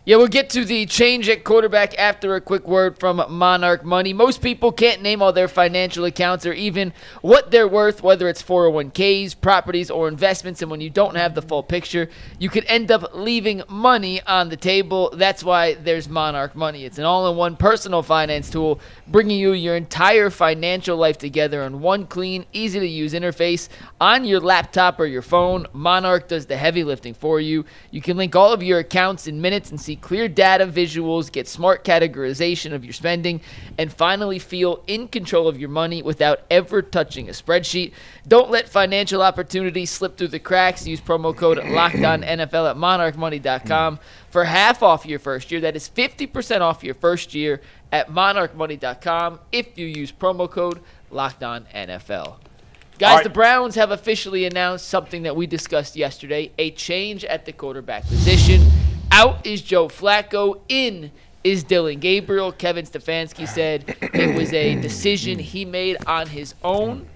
Yeah, we'll get to the change at quarterback after a quick word from Monarch Money. Most people can't name all their financial accounts or even what they're worth, whether it's 401ks, properties, or investments. And when you don't have the full picture, you could end up leaving money on the table. That's why there's Monarch Money. It's an all-in-one personal finance tool bringing you your entire financial life together in one clean, easy-to-use interface on your laptop or your phone. Monarch does the heavy lifting for you. You can link all of your accounts in minutes and see clear data visuals, get smart categorization of your spending, and finally feel in control of your money without ever touching a spreadsheet. Don't let financial opportunities slip through the cracks. Use promo code LOCKEDONNFL at monarchmoney.com for half off your first year. That is 50% off your first year at monarchmoney.com if you use promo code LOCKEDONNFL. Guys, the Browns have officially announced something that we discussed yesterday, a change at the quarterback position. Out is Joe Flacco. In is Dillon Gabriel. Kevin Stefanski said it was a decision he made on his own.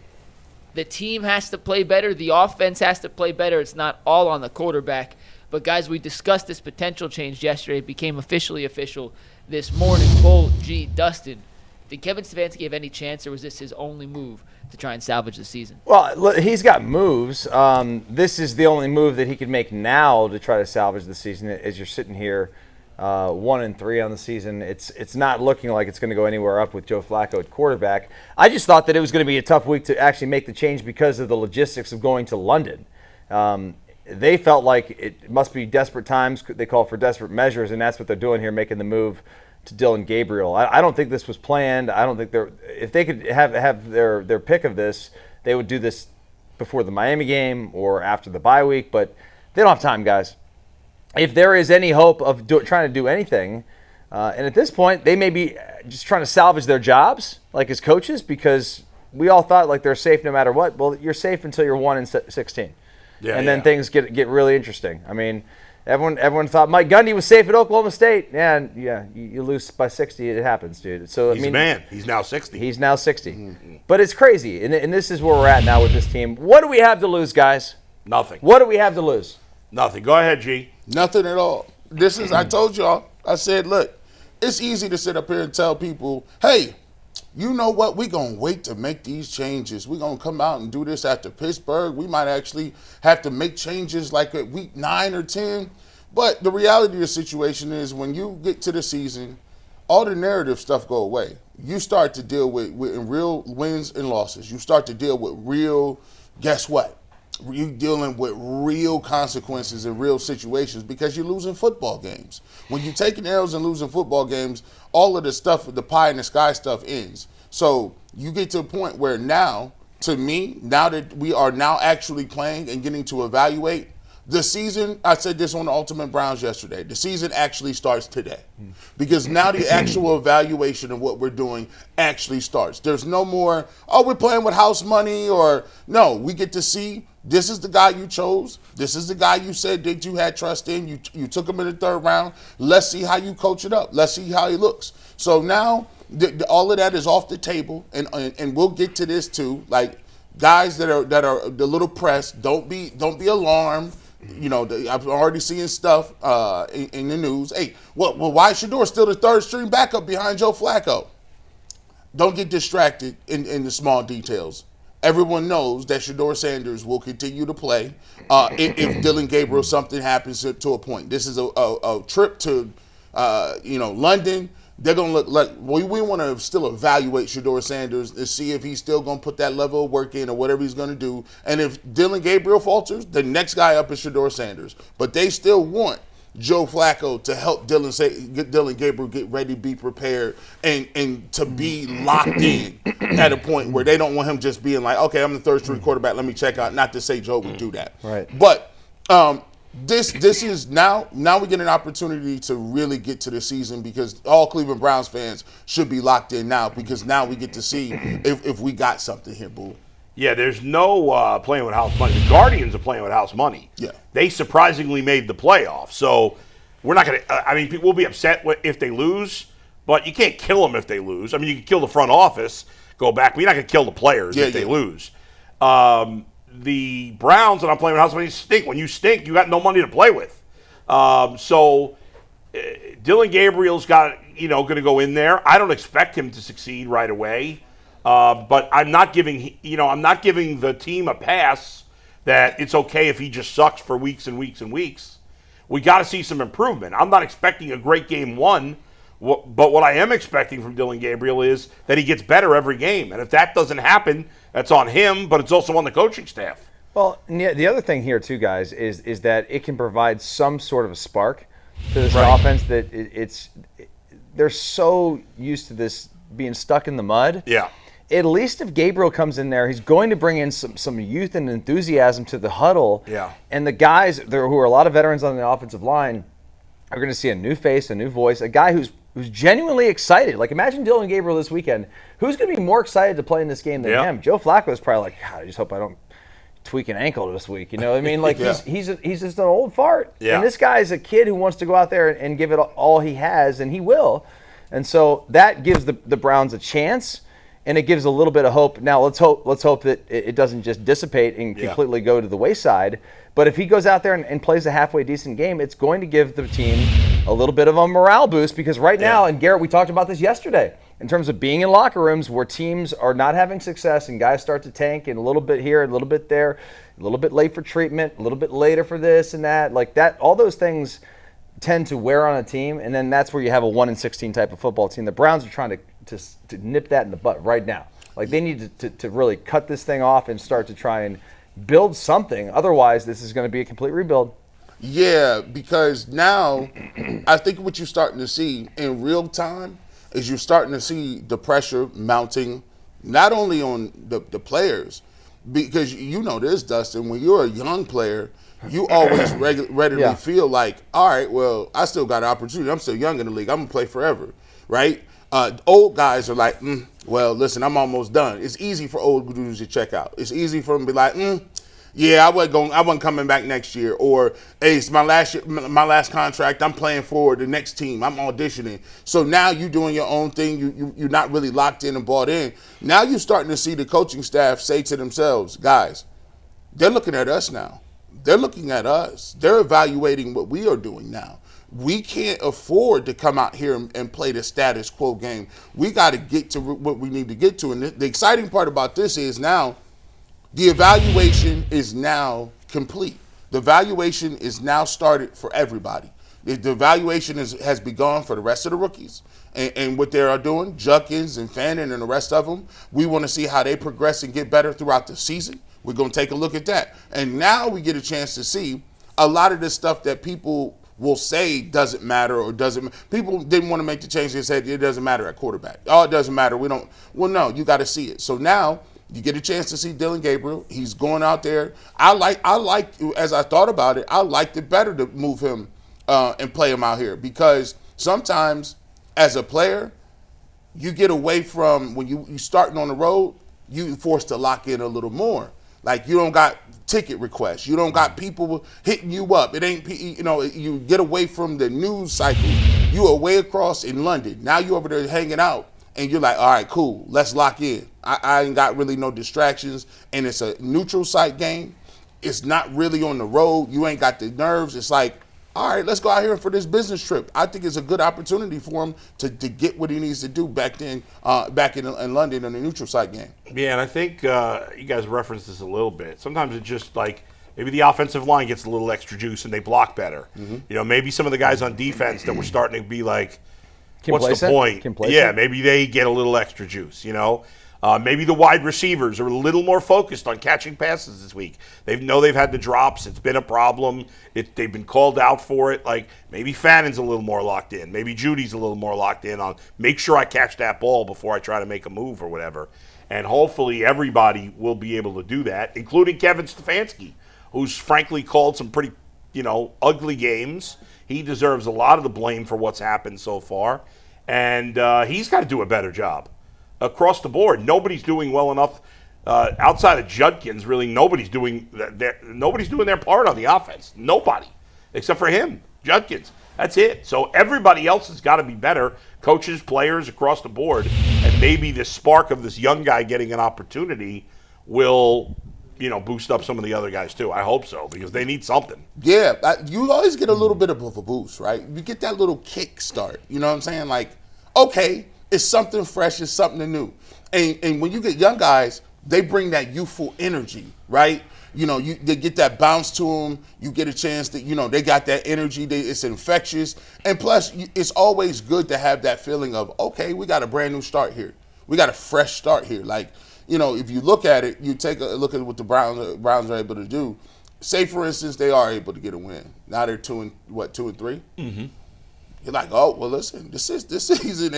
The team has to play better. The offense has to play better. It's not all on the quarterback. But, guys, we discussed this potential change yesterday. It became officially official this morning. Bull G. Dustin, did Kevin Stefanski have any chance, or was this his only move to try and salvage the season? Well, look, he's got moves. This is the only move that he could make now to try to salvage the season. As you're sitting here, 1-3 on the season, it's not looking like it's going to go anywhere up with Joe Flacco at quarterback. I just thought that it was going to be a tough week to actually make the change because of the logistics of going to London. They felt like it must be desperate times. They call for desperate measures, and that's what they're doing here, making the move to Dillon Gabriel. I don't think this was planned. I don't think if they could have their pick of this, they would do this before the Miami game or after the bye week, but they don't have time, guys. If there is any hope of trying to do anything, and at this point, they may be just trying to salvage their jobs, like as coaches, because we all thought like they're safe no matter what. Well, you're safe until you're 1-16. Then things get really interesting. I mean, everyone thought Mike Gundy was safe at Oklahoma State. Yeah, you lose by 60, it happens, dude. So he's a man. He's now 60. He's now 60. Mm-hmm. But it's crazy, and this is where we're at now with this team. What do we have to lose, guys? Nothing. What do we have to lose? Nothing. Go ahead, G. Nothing at all. I told y'all, I said, look, it's easy to sit up here and tell people, hey, you know what? We're going to wait to make these changes. We're going to come out and do this after Pittsburgh. We might actually have to make changes like at week 9 or 10. But the reality of the situation is when you get to the season, all the narrative stuff go away. You start to deal with real wins and losses. You start to deal with real, guess what? You dealing with real consequences and real situations because you're losing football games. When you're taking L's and losing football games, all of the stuff, the pie in the sky stuff ends. So you get to a point where now, to me, now that we are now actually playing and getting to evaluate the season, I said this on the Ultimate Browns yesterday, the season actually starts today because now the actual evaluation of what we're doing actually starts. There's no more, we're playing with house money or no, we get to see this is the guy you chose. This is the guy you said that you had trust in. You took him in the 3rd round. Let's see how you coach it up. Let's see how he looks. So now all of that is off the table, and we'll get to this too. Like guys that are the little pressed, don't be alarmed. You know, I'm already seeing stuff in the news. Hey, well, why is Shedeur still the 3rd string backup behind Joe Flacco? Don't get distracted in the small details. Everyone knows that Shedeur Sanders will continue to play if Dillon Gabriel something happens to a point. This is a trip to London. They're going to look like we want to still evaluate Shedeur Sanders to see if he's still going to put that level of work in or whatever he's going to do. And if Dillon Gabriel falters, the next guy up is Shedeur Sanders. But they still want Joe Flacco to help get Dillon Gabriel get ready, be prepared, and to be locked in at a point where they don't want him just being like, okay, I'm the 3rd string quarterback, let me check out. Not to say Joe would do that. Right. But this is now we get an opportunity to really get to the season because all Cleveland Browns fans should be locked in now because now we get to see if we got something here, boo. Yeah, there's no playing with house money. The Guardians are playing with house money. Yeah. They surprisingly made the playoffs. So we're not going to – I mean, people will be upset if they lose, but you can't kill them if they lose. I mean, you can kill the front office, go back. But you're not going to kill the players if they lose. The Browns that I'm playing with house money stink. When you stink, you got no money to play with. So Dillon Gabriel's got, going to go in there. I don't expect him to succeed right away, but I'm not giving the team a pass that it's okay if he just sucks for weeks and weeks and weeks. We got to see some improvement. I'm not expecting a great game one, but what I am expecting from Dillon Gabriel is that he gets better every game. And if that doesn't happen, that's on him, but it's also on the coaching staff. Well, the other thing here, too, guys, is that it can provide some sort of a spark to this offense that they're so used to this being stuck in the mud. Yeah. At least if Gabriel comes in there, he's going to bring in some youth and enthusiasm to the huddle. Yeah. And the guys who are a lot of veterans on the offensive line are going to see a new face, a new voice, a guy who's genuinely excited. Like, imagine Dillon Gabriel this weekend. Who's going to be more excited to play in this game than him? Joe Flacco is probably like, God, I just hope I don't tweak an ankle this week. You know what I mean? Like, he's just an old fart. Yeah. And this guy's a kid who wants to go out there and give it all he has, and he will. And so that gives the Browns a chance. And it gives a little bit of hope. Now let's hope that it doesn't just dissipate and completely go to the wayside. But if he goes out there and plays a halfway decent game, it's going to give the team a little bit of a morale boost, because right now, and Garrett, we talked about this yesterday, in terms of being in locker rooms where teams are not having success and guys start to tank, and a little bit here, a little bit there, a little bit late for treatment, a little bit later for this and that, like that, all those things tend to wear on a team, and then that's where you have a 1-16 type of football team. The Browns are trying to nip that in the butt right now. Like, they need to really cut this thing off and start to try and build something. Otherwise, this is going to be a complete rebuild. Yeah, because now I think what you're starting to see in real time is you're starting to see the pressure mounting not only on the players, because you know this, Dustin, when you're a young player, you always readily feel like, all right, well, I still got an opportunity. I'm still young in the league. I'm going to play forever, right? Old guys are like, well, listen, I'm almost done. It's easy for old dudes to check out. It's easy for them to be like, yeah, I wasn't coming back next year. Or, hey, it's my last contract. I'm playing for the next team. I'm auditioning. So now you're doing your own thing. You're not really locked in and bought in. Now you're starting to see the coaching staff say to themselves, guys, they're looking at us now. They're looking at us. They're evaluating what we are doing now. We can't afford to come out here and play the status quo game. We got to get to what we need to get to. And the exciting part about this is now the evaluation is now complete. The evaluation is now started for everybody. The evaluation has begun for the rest of the rookies. And what they are doing, Judkins and Fannin and the rest of them, we want to see how they progress and get better throughout the season. We're going to take a look at that. And now we get a chance to see a lot of the stuff that people will say doesn't matter or doesn't. People didn't want to make the change. They said it doesn't matter at quarterback. Oh, it doesn't matter. We don't. Well, no, you got to see it. So now you get a chance to see Dillon Gabriel. He's going out there. I like. As I thought about it, I liked it better to move him and play him out here, because sometimes as a player, you get away from when you starting on the road. You forced to lock in a little more. Like, you don't got ticket requests. You don't got people hitting you up. It ain't, you get away from the news cycle. You are way across in London. Now you over there hanging out, and you're like, all right, cool, let's lock in. I ain't got really no distractions, and it's a neutral site game. It's not really on the road. You ain't got the nerves. It's like, all right, let's go out here for this business trip. I think it's a good opportunity for him to get what he needs to do back in London in the neutral site game. Yeah, and I think you guys referenced this a little bit. Sometimes it's just like maybe the offensive line gets a little extra juice and they block better. Mm-hmm. Maybe some of the guys on defense that were starting to be like, what's the point? Yeah, maybe they get a little extra juice, Maybe the wide receivers are a little more focused on catching passes this week. They've had the drops. It's been a problem. They've been called out for it. Like, maybe Fannon's a little more locked in. Maybe Judy's a little more locked in on make sure I catch that ball before I try to make a move or whatever. And hopefully everybody will be able to do that, including Kevin Stefanski, who's frankly called some pretty, ugly games. He deserves a lot of the blame for what's happened so far. And he's got to do a better job. Across the board, nobody's doing well enough outside of Judkins. Really, nobody's doing their part on the offense. Nobody, except for him, Judkins. That's it. So everybody else has got to be better. Coaches, players, across the board, and maybe the spark of this young guy getting an opportunity will, boost up some of the other guys too. I hope so because they need something. Yeah, you always get a little bit of a boost, right? You get that little kick start. You know what I'm saying? Like, okay, it's something fresh, it's something new. And when you get young guys, they bring that youthful energy, right? They get that bounce to them. You get a chance that, they got that energy. It's infectious. And plus, it's always good to have that feeling of, okay, we got a brand new start here. We got a fresh start here. Like, if you look at it, you take a look at what the Browns are able to do. Say, for instance, they are able to get a win. Now they're 2 and 3? Mm-hmm. You're like, oh, well, listen, this season,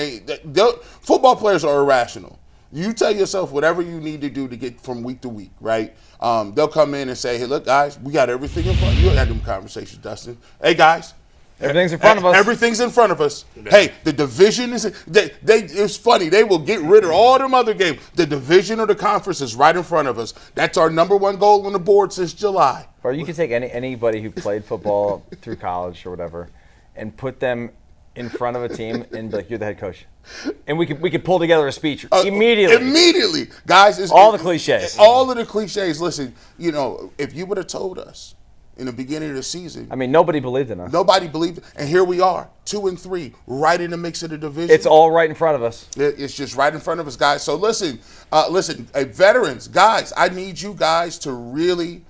football players are irrational. You tell yourself whatever you need to do to get from week to week, right? They'll come in and say, hey, look, guys, we got everything in front of you. You had them conversations, Dustin. Hey, guys. Everything's in front of us. Everything's in front of us. Hey, the division is – it's funny. They will get rid of all them other games. The division or the conference is right in front of us. That's our number one goal on the board since July. Or you can take anybody who played football through college or whatever and put them in front of a team and be like, you're the head coach. And we could pull together a speech immediately. Immediately. Guys, the cliches. All of the cliches. Listen, if you would have told us in the beginning of the season. I mean, nobody believed in us. Nobody believed it. And here we are, 2 and 3, right in the mix of the division. It's all right in front of us. It's just right in front of us, guys. So listen, veterans, guys, I need you guys to really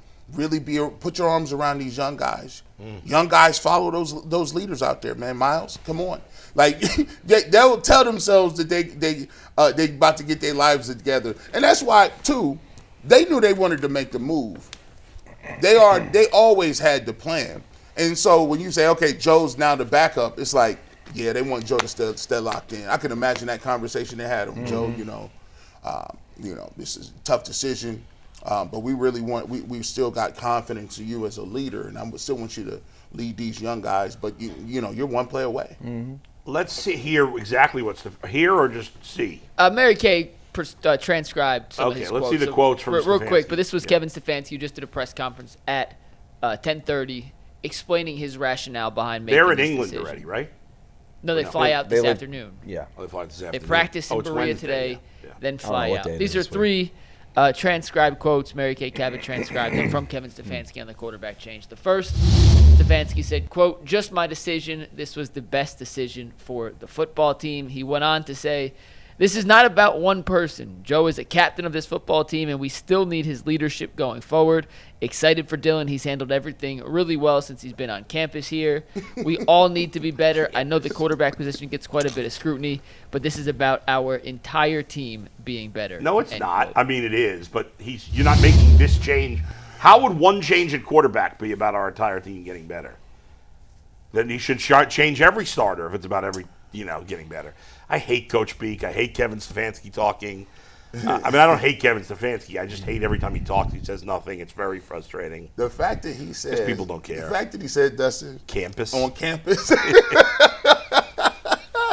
put your arms around these young guys. Young guys follow those leaders out there, man. Miles, come on. Like they'll tell themselves that they about to get their lives together. And that's why, too, they knew they wanted to make the move. They always had the plan. And so when you say, okay, Joe's now the backup, it's like, yeah, they want Joe to stay locked in. I can imagine that conversation they had on Joe, this is a tough decision. But we really we've still got confidence in you as a leader, and I still want you to lead these young guys. But you're one play away. Mm-hmm. Let's see here exactly what's here or just see. Mary Kay transcribed some of his quotes. Let's see the quotes from real Stefanski. quick. But this was Kevin Stefanski, who just did a press conference at 10:30, explaining his rationale behind making They're in this England decision. already, right? No, they fly out this afternoon. Yeah. They fly this afternoon. They practice in it's Berea Wednesday, today, then I fly don't know what out. day it These is are this week. 3 transcribed quotes. Mary Kay Cabot transcribed them from Kevin Stefanski on the quarterback change. The first, Stefanski said, quote, "Just my decision. This was the best decision for the football team." He went on to say, "This is not about one person. Joe is a captain of this football team, and we still need his leadership going forward. Excited for Dillon. He's handled everything really well since he's been on campus here. We all need to be better. I know the quarterback position gets quite a bit of scrutiny, but this is about our entire team being better." No, it's End not. quote. I mean, it is, but you're not making this change. How would one change at quarterback be about our entire team getting better? Then he should change every starter if it's about getting better. I hate Coach Beak. I hate Kevin Stefanski talking. I don't hate Kevin Stefanski. I just hate every time he talks. He says nothing. It's very frustrating. The fact that he said people don't care. The fact that he said, Dustin, Campus. on campus.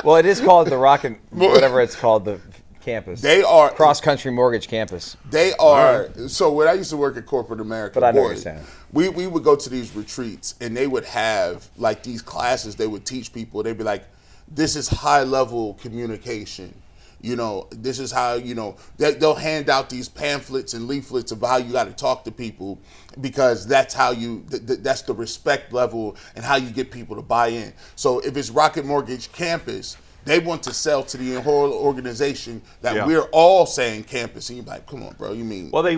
Well, it is called the Rocket, whatever it's called, the campus. They are Cross Country Mortgage Campus. They are. So when I used to work at corporate America, But I know what you're saying. We would go to these retreats, and they would have like these classes. They would teach people. They'd be like, "This is high level communication." This is how, they'll hand out these pamphlets and leaflets of how you got to talk to people, because that's how that's the respect level and how you get people to buy in. So if it's Rocket Mortgage Campus, they want to sell to the whole organization that we're all saying campus. And you're like, come on, bro, you mean? Well, they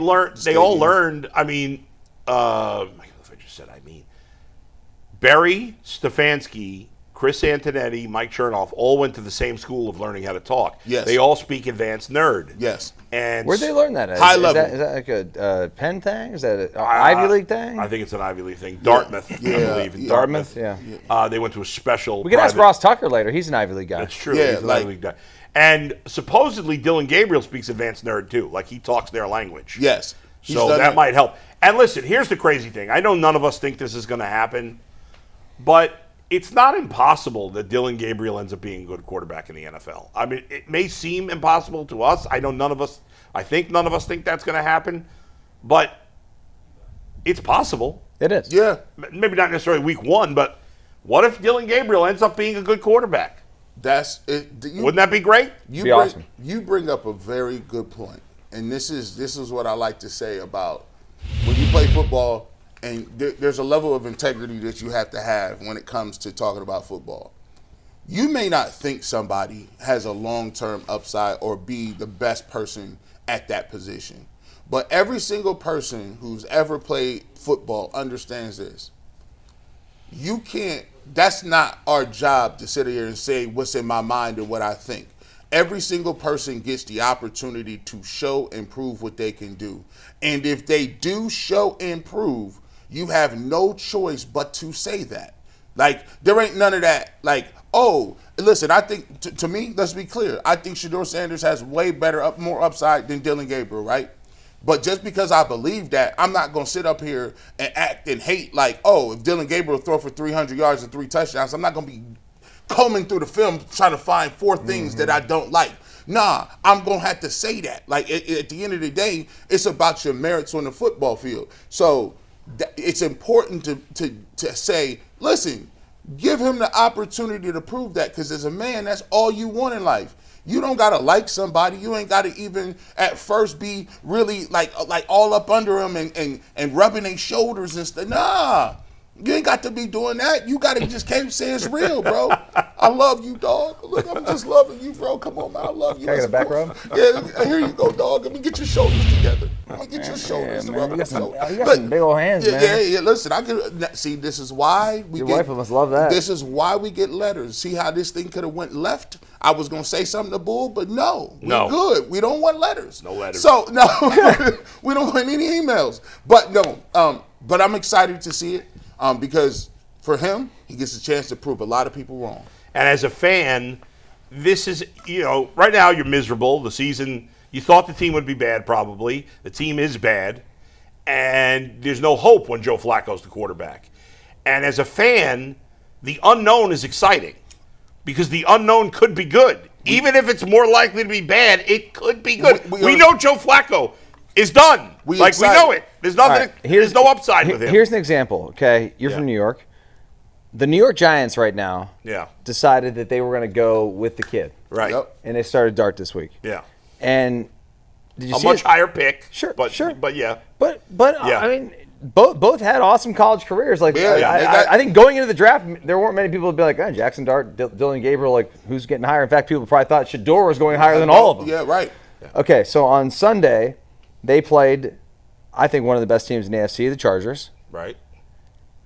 all learned, I mean, if I just said Barry, Stefanski, Chris Antonetti, Mike Chernoff all went to the same school of learning how to talk. Yes. They all speak advanced nerd. Yes. And Where'd they learn that at? High level. Is that like a Penn thing? Is that an Ivy League thing? I think it's an Ivy League thing. Dartmouth, I believe. In Dartmouth, They went to a special. We could ask Ross Tucker later. He's an Ivy League guy. That's true. Yeah, He's an Ivy League guy. And supposedly Dillon Gabriel speaks advanced nerd too. Like he talks their language. Yes. So that might help. And listen, here's the crazy thing. I know none of us think this is going to happen, but it's not impossible that Dillon Gabriel ends up being a good quarterback in the NFL. I mean, it may seem impossible to us. I think none of us think that's going to happen, but it's possible. It is. Yeah. Maybe not necessarily week 1, but what if Dillon Gabriel ends up being a good quarterback? That's it. Wouldn't that be great? Awesome. You bring up a very good point, and this is what I like to say about play football, and there's a level of integrity that you have to have when it comes to talking about football. You may not think somebody has a long-term upside or be the best person at that position, but every single person who's ever played football understands this. You can't, that's not our job to sit here and say what's in my mind and what I think. Every single person gets the opportunity to show and prove what they can do. And if they do show and prove, you have no choice but to say that. Like, there ain't none of that. Like, oh, listen, I think, to me, let's be clear. I think Shedeur Sanders has way better, more upside than Dillon Gabriel, right? But just because I believe that, I'm not going to sit up here and act and hate like, oh, if Dillon Gabriel throw for 300 yards and 3 touchdowns, I'm not going to be combing through the film trying to find 4 things that I don't like. Nah, I'm going to have to say that. Like, at the end of the day, it's about your merits on the football field. So it's important to say, listen, give him the opportunity to prove that, because as a man, that's all you want in life. You don't gotta like somebody. You ain't gotta even at first be really like all up under them and rubbing their shoulders and stuff. Nah, you ain't got to be doing that. You gotta just can't say it's real, bro. I love you, dog. Look, I'm just loving you, bro. Come on, man. I love you. Can I get a back rub? Yeah, here you go, dog. Let me get your shoulders together. Let me get your shoulders to rub You got some Look, big old hands, man. Yeah. Listen, I can see. This is why we Your wife must love that. This is why we get letters. See how this thing could have went left. I was gonna say something to Bull, but no, we're good. We don't want letters. No letters. So no, we don't want any emails. But no, but I'm excited to see it because for him, he gets a chance to prove a lot of people wrong. And as a fan, this is, right now you're miserable. The season, you thought the team would be bad probably. The team is bad. And there's no hope when Joe Flacco's the quarterback. And as a fan, the unknown is exciting because the unknown could be good. Even if it's more likely to be bad, it could be good. We know Joe Flacco is done. We know it. There's nothing. Right, there's no upside with him. Here's an example, okay? You're from New York. The New York Giants right now decided that they were going to go with the kid. Right. Yep. And they started Dart this week. Yeah. And did you see much higher pick. Sure. But yeah. But I mean, both had awesome college careers. Like I think going into the draft, there weren't many people who'd be like, oh, Jackson Dart, Dillon Gabriel, like who's getting higher? In fact, people probably thought Shedeur was going higher than all of them. Yeah, right. Okay, so on Sunday, they played, I think, one of the best teams in the AFC, the Chargers. Right.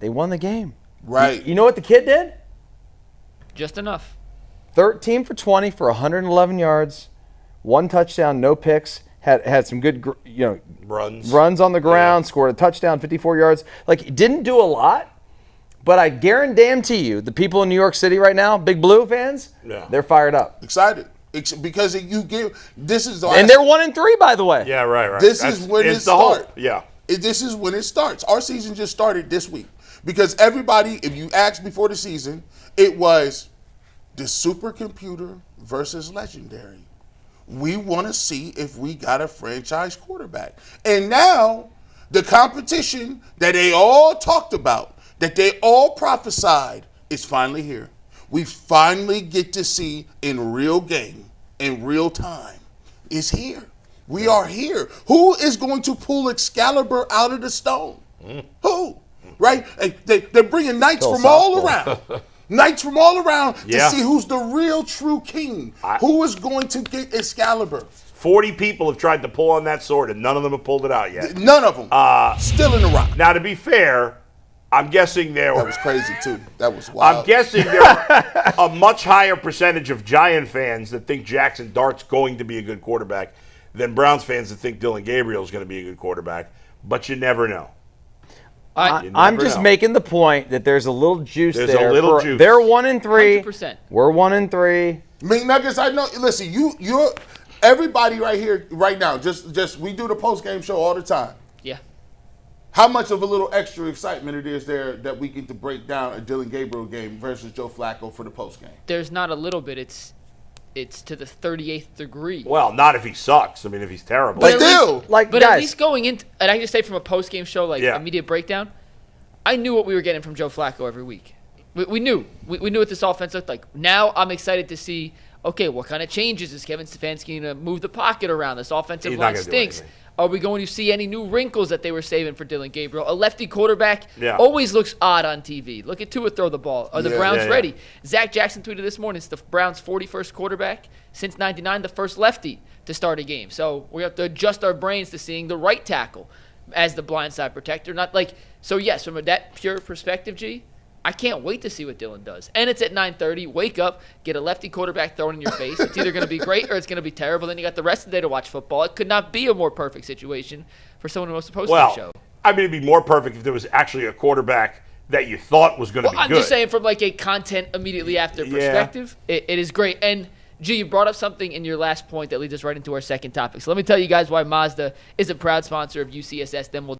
They won the game. Right. You know what the kid did? Just enough. 13 for 20 for 111 yards, 1 touchdown, no picks. Had some good, runs on the ground. Scored a touchdown, 54 yards. Like, didn't do a lot, but I guarantee you, the people in New York City right now, Big Blue fans, they're fired up, excited because this is and they're 1-3, by the way. Yeah, right. This is when it starts. Yeah. This is when it starts. Our season just started this week. Because everybody, if you asked before the season, it was the supercomputer versus legendary. We want to see if we got a franchise quarterback. And now, the competition that they all talked about, that they all prophesied, is finally here. We finally get to see in real game, in real time, is here. We are here. Who is going to pull Excalibur out of the stone? Who? Right? They're bringing knights from all around. Knights from all around to see who's the real true king. Who is going to get Excalibur? 40 people have tried to pull on that sword, and none of them have pulled it out yet. None of them. Still in the rock. Now, to be fair, I'm guessing that was crazy, too. That was wild. I'm guessing there are a much higher percentage of Giant fans that think Jackson Dart's going to be a good quarterback than Browns fans that think Dillon Gabriel is going to be a good quarterback. But you never know. I'm just making the point that there's a little juice there. There's a little juice. They're 1-3. 100%. We're 1-3. McNuggets, I know. Listen, you're everybody right here, right now. Just we do the post game show all the time. Yeah. How much of a little extra excitement it is there that we get to break down a Dillon Gabriel game versus Joe Flacco for the post game? There's not a little bit. It's to the 38th degree. Well, not if he sucks. I mean, if he's terrible. But still, at least going in, and I can just say from a post-game show, immediate breakdown, I knew what we were getting from Joe Flacco every week. We knew. We knew what this offense looked like. Now I'm excited to see, okay, what kind of changes is Kevin Stefanski going to move the pocket around? This offensive line stinks. Are we going to see any new wrinkles that they were saving for Dillon Gabriel? A lefty quarterback Yeah. always looks odd on TV. Look at Tua throw the ball. Are the Yeah. Browns Yeah. ready? Zach Jackson tweeted this morning, it's the Browns' 41st quarterback since 99, the first lefty to start a game. So we have to adjust our brains to seeing the right tackle as the blindside protector. So yes, from that pure perspective, G, I can't wait to see what Dillon does. And it's at 9:30. Wake up, get a lefty quarterback thrown in your face. It's either going to be great or it's going to be terrible. Then you got the rest of the day to watch football. It could not be a more perfect situation for someone who was supposed to show. I mean, it'd be more perfect if there was actually a quarterback that you thought was going to be I'm good. just saying from like a content immediately after perspective, it is great. And G, you brought up something in your last point that leads us right into our second topic. So let me tell you guys why Mazda is a proud sponsor of UCSS. Then we'll